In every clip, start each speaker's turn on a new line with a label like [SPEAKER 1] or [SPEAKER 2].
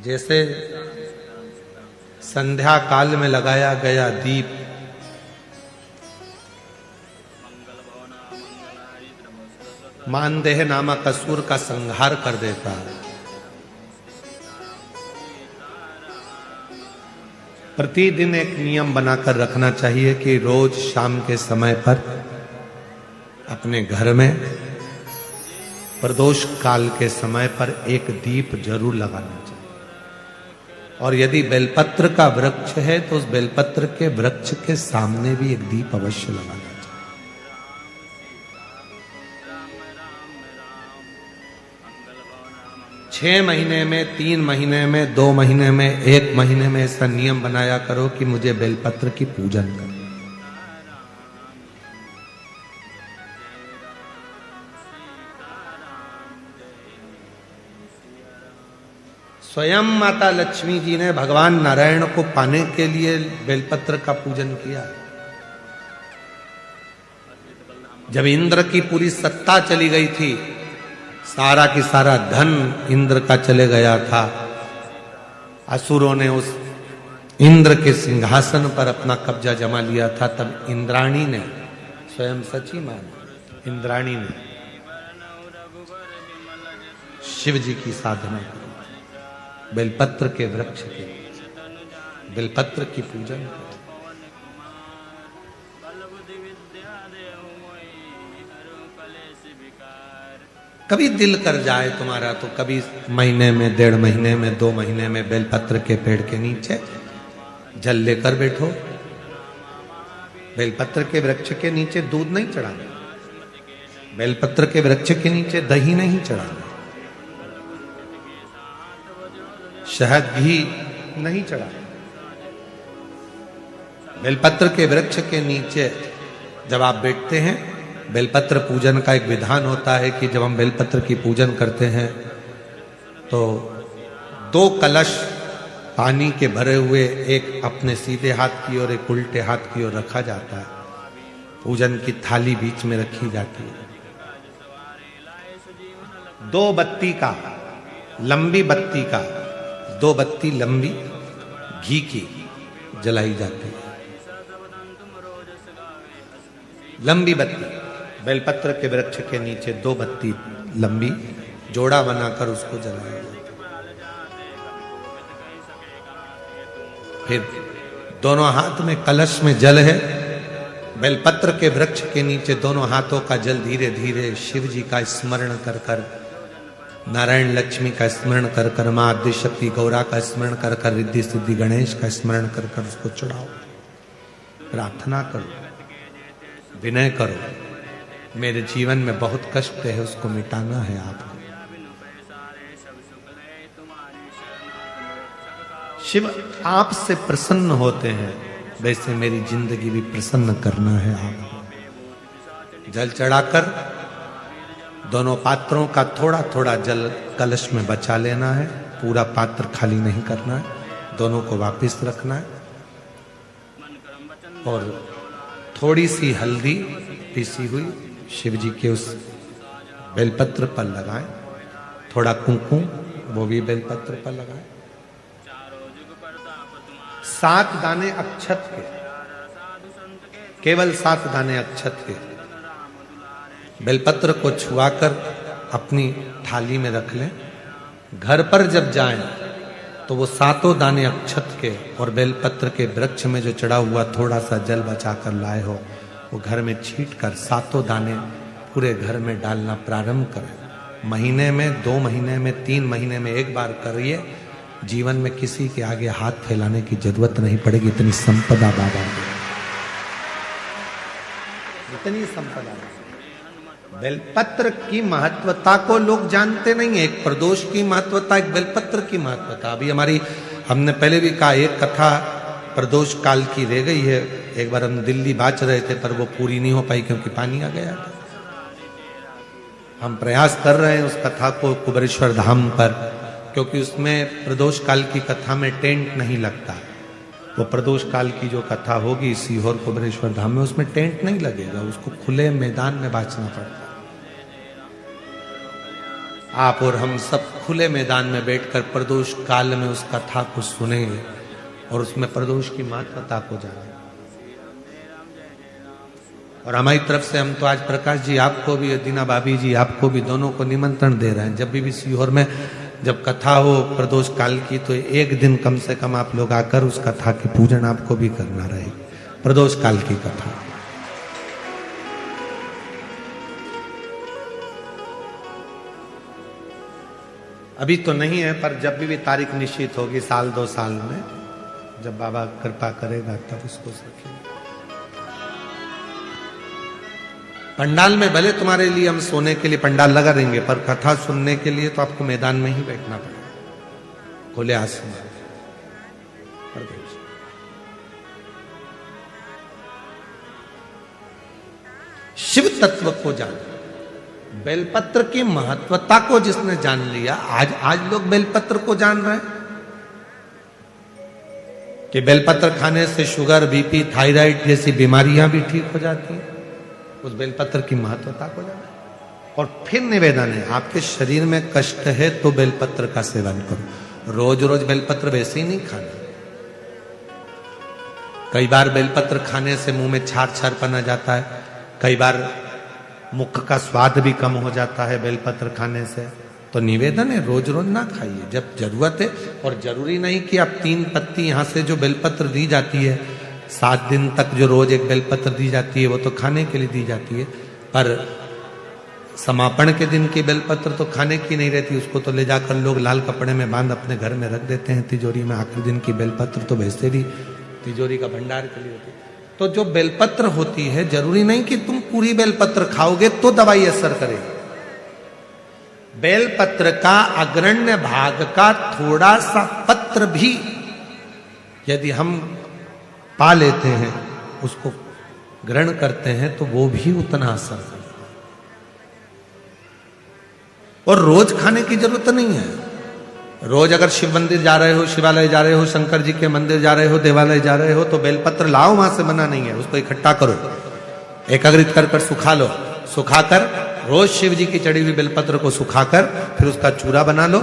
[SPEAKER 1] जैसे संध्या काल में लगाया गया दीप मानदेह नामक असुर का संहार कर देता है, प्रतिदिन एक नियम बनाकर रखना चाहिए कि रोज शाम के समय पर अपने घर में प्रदोष काल के समय पर एक दीप जरूर लगाना चाहिए। और यदि बेलपत्र का वृक्ष है तो उस बेलपत्र के वृक्ष के सामने भी एक दीप अवश्य लगाना चाहिए। 6 महीने में, 3 महीने में, 2 महीने में, 1 महीने में ऐसा नियम बनाया करो कि मुझे बेलपत्र की पूजन करो। स्वयं माता लक्ष्मी जी ने भगवान नारायण को पाने के लिए बेलपत्र का पूजन किया। जब इंद्र की पूरी सत्ता चली गई थी, सारा की सारा धन इंद्र का चले गया था, असुरों ने उस इंद्र के सिंहासन पर अपना कब्जा जमा लिया था, तब इंद्राणी ने, स्वयं सची माना, इंद्राणी ने शिव जी की साधना की, बेलपत्र के वृक्ष के, बेलपत्र की पूजन की। कभी दिल कर जाए तुम्हारा तो कभी महीने में, 1.5 महीने में, 2 महीने में बेलपत्र के पेड़ के नीचे जल लेकर बैठो। बेलपत्र के वृक्ष के नीचे दूध नहीं चढ़ाना, बेलपत्र के वृक्ष के नीचे दही नहीं चढ़ाना, शहद घी नहीं चढ़ाना। बेलपत्र के वृक्ष के नीचे जब आप बैठते हैं, बेलपत्र पूजन का एक विधान होता है कि जब हम बेलपत्र की पूजन करते हैं तो 2 कलश पानी के भरे हुए, एक अपने सीधे हाथ की ओर, एक उल्टे हाथ की ओर रखा जाता है। पूजन की थाली बीच में रखी जाती है। 2 बत्ती का, लंबी बत्ती का, 2 बत्ती लंबी घी की जलाई जाती है। लंबी बत्ती, बेलपत्र के वृक्ष के नीचे 2 बत्ती लंबी जोड़ा बनाकर उसको जलाया जाता है। फिर दोनों हाथ में कलश में जल है, बेलपत्र के वृक्ष के नीचे दोनों हाथों का जल धीरे धीरे शिव जी का स्मरण कर कर, नारायण लक्ष्मी का स्मरण कर कर, मां आदिशक्ति गौरा का स्मरण कर कर, रिद्धि सिद्धि गणेश का स्मरण कर कर उसको चढ़ाओ। प्रार्थना करो, विनय करो, मेरे जीवन में बहुत कष्ट है, उसको मिटाना है आपको। शिव आपसे प्रसन्न होते हैं, वैसे मेरी जिंदगी भी प्रसन्न करना है आपको। जल चढ़ाकर दोनों पात्रों का थोड़ा थोड़ा जल कलश में बचा लेना है, पूरा पात्र खाली नहीं करना है, दोनों को वापस रखना है। और थोड़ी सी हल्दी पीसी हुई शिव जी के उस बेलपत्र पर लगाएं, थोड़ा कुंकुम वो भी बेलपत्र पर लगाएं। 7 दाने अक्षत के, केवल 7 दाने अक्षत के बेलपत्र को छुआकर अपनी थाली में रख लें। घर पर जब जाएं तो वो 7 दाने अक्षत के और बेलपत्र के वृक्ष में जो चढ़ा हुआ थोड़ा सा जल बचाकर लाए हो, वो घर में छीट कर 7 दाने पूरे घर में डालना प्रारंभ करें। महीने में, 2 महीने में, 3 महीने में एक बार करिए। जीवन में किसी के आगे हाथ फैलाने की जरूरत नहीं पड़ेगी। इतनी संपदा बाबा, इतनी संपदा। बेलपत्र की महत्वता को लोग जानते नहीं है। एक प्रदोष की महत्वता, एक बेलपत्र की महत्वता। अभी हमने पहले भी कहा, एक कथा प्रदोष काल की रह गई है। एक बार हम दिल्ली बाच रहे थे पर वो पूरी नहीं हो पाई क्योंकि पानी आ गया था। हम प्रयास कर रहे हैं उस कथा को कुबेरेश्वर धाम पर, क्योंकि उसमें प्रदोष काल की कथा में टेंट नहीं लगता। वो प्रदोष काल की जो कथा होगी सीहोर कुबेरेश्वर धाम में, उसमें टेंट नहीं लगेगा, उसको खुले मैदान में बाचना पड़ता। आप और हम सब खुले मैदान में बैठकर प्रदोष काल में उस कथा को सुनेंगे और उसमें प्रदोष की महत्वता को जानें। और हमारी तरफ से हम तो आज प्रकाश जी आपको भी, दीना भाभी जी आपको भी, दोनों को निमंत्रण दे रहे हैं। जब भी सीहोर में जब कथा हो प्रदोष काल की, तो एक दिन कम से कम आप लोग आकर उस कथा की पूजन आपको भी करना रहे, प्रदोष काल की कथा। अभी तो नहीं है, पर जब भी तारीख निश्चित होगी, साल 2 साल में, जब बाबा कृपा करेगा तब उसको रखेंगे। पंडाल में भले तुम्हारे लिए हम सोने के लिए पंडाल लगा देंगे, पर कथा सुनने के लिए तो आपको मैदान में ही बैठना पड़ेगा, खुले आसमान। शिव तत्व को जान, बेलपत्र की महत्वता को जिसने जान लिया, आज लोग बेलपत्र को जान रहे हैं कि बेलपत्र खाने से शुगर, बीपी, थायराइड जैसी बीमारियां भी ठीक हो जाती हैं। उस बेलपत्र की महत्वता को जाना। और फिर निवेदन है, आपके शरीर में कष्ट है तो बेलपत्र का सेवन करो। रोज रोज बेलपत्र वैसे ही नहीं खाना। कई बार बेलपत्र खाने से मुंह में छार छारपन आ जाता है, कई बार मुख का स्वाद भी कम हो जाता है बेलपत्र खाने से। तो निवेदन है, रोज रोज ना खाइए, जब जरूरत है। और जरूरी नहीं कि आप 3 पत्ती यहां से जो बेलपत्र दी जाती है, 7 दिन तक जो रोज एक बेलपत्र दी जाती है, वो तो खाने के लिए दी जाती है। पर समापन के दिन की बेलपत्र तो खाने की नहीं रहती, उसको तो ले जाकर लोग लाल कपड़े में बांध अपने घर में रख देते हैं तिजोरी में। आखिरी दिन की बेलपत्र तो वैसे भी तिजोरी का भंडार के लिए होती है। तो जो बेलपत्र होती है, जरूरी नहीं कि तुम पूरी बेलपत्र खाओगे तो दवाई असर करेगी। बेलपत्र का अग्रण्य भाग का थोड़ा सा पत्र भी यदि हम पा लेते हैं, उसको ग्रहण करते हैं, तो वो भी उतना असर करता है। और रोज खाने की जरूरत नहीं है। रोज अगर शिव मंदिर जा रहे हो, शिवालय जा रहे हो, शंकर जी के मंदिर जा रहे हो, देवालय जा रहे हो, तो बेलपत्र लाओ, वहां से मना नहीं है। उसको इकट्ठा करो, एकाग्रित कर सुखा लो। सुखाकर रोज शिव जी की चढ़ी हुई बेलपत्र को सुखाकर फिर उसका चूरा बना लो।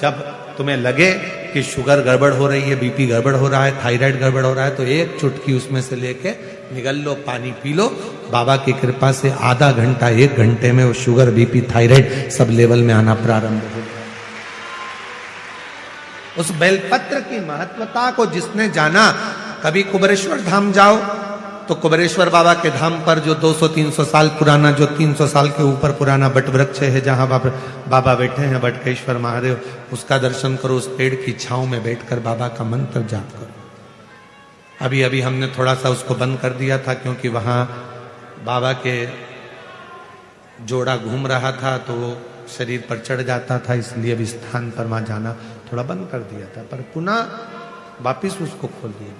[SPEAKER 1] जब तुम्हें लगे कि शुगर गड़बड़ हो रही है, बीपी गड़बड़ हो रहा है, थायराइड गड़बड़ हो रहा है, तो एक चुटकी उसमें से लेके निगल लो, पानी पी लो। बाबा की कृपा से आधा घंटा, 1 घंटे में वो sugar, BP, thyroid sub level में आना प्रारंभ हो गया। उस बेलपत्र की महत्वता को जिसने जाना, कभी कुबेरेश्वर धाम जाओ तो कुबेरेश्वर बाबा के धाम पर जो 200-300 साल पुराना, जो 300 साल के ऊपर पुराना बट वृक्ष है, जहां बाबा बैठे हैं, बटकेश्वर महादेव, उसका दर्शन करो। उस पेड़ की छांव में बैठकर बाबा का मंत्र जाप करो। अभी अभी हमने थोड़ा सा उसको बंद कर दिया था, क्योंकि वहां बाबा के जोड़ा घूम रहा था तो वो शरीर पर चढ़ जाता था, इसलिए अभी स्थान पर वहां जाना थोड़ा बंद कर दिया था, पर पुनः वापिस उसको खोल दिया।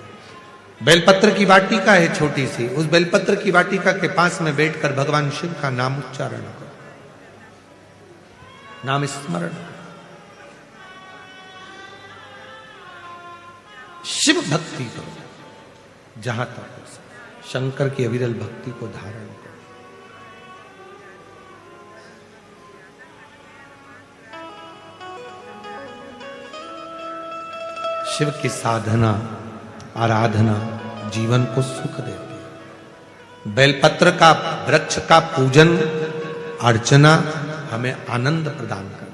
[SPEAKER 1] बेलपत्र की वाटिका है छोटी सी, उस बेलपत्र की वाटिका के पास में बैठकर भगवान शिव का नाम उच्चारण करो, नाम स्मरण करो। शिव भक्ति करो जहां तक हो सके, शंकर की अविरल भक्ति को धारण करो। शिव की साधना, आराधना जीवन को सुख देती है। बेलपत्र का, वृक्ष का पूजन अर्चना हमें आनंद प्रदान करती है।